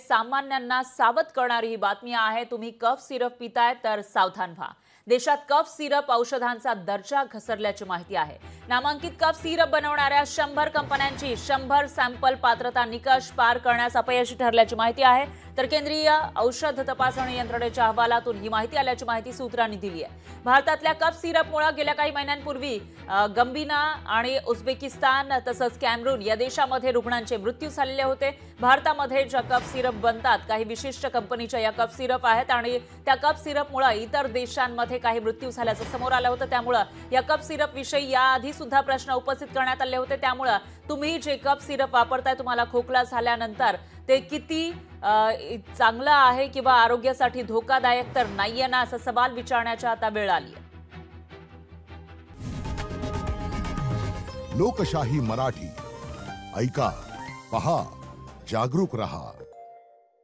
सामान्यांना सावध करणारी ही बातमी आहे। तुम्ही कफ सिरप पिताय तर सावधान व्हा। देशात कफ सिरप औषधांचा दर्जा घसरल्याची माहिती आहे। नामांकित कफ सिरप बनवणाऱ्या 100 कंपन्यांची 100 सॅम्पल पात्रता निकष पार करण्यास अपयशी ठरल्याची माहिती आहे। तर केंद्रीय औषध तपासणी यंत्रणेच्या अहवालातून ही माहिती आल्याची माहिती सूत्रांनी दिली आहे। भारतातल्या कफ सिरपमुळे गेल्या काही महिन्यांपूर्वी गंभीना आणि उझबेकिस्तान तसंच कॅमरून या देशांमध्ये रुग्णांचे मृत्यू झालेले होते। भारतामध्ये ज्या कफ सिरप बनतात काही विशिष्ट कंपनीच्या या कफ सिरप आहेत आणि त्या कफ सिरपमुळे इतर देशांमध्ये काही मृत्यू झाल्याचं समोर आलं होतं। त्यामुळे या कफ सिरप विषयी याआधी सुद्धा प्रश्न उपस्थित करण्यात आले होते। त्यामुळे तुम्ही जे कफ सिरप वापरताय तुम्हाला खोकला झाल्यानंतर ते किती चांगलं आहे किंवा आरोग्यासाठी धोकादायक तर नाहीये ना असा सवाल विचारण्याची आता वेळ आली आहे। लोकशाही मराठी ऐका, पहा, जागरूक रहा।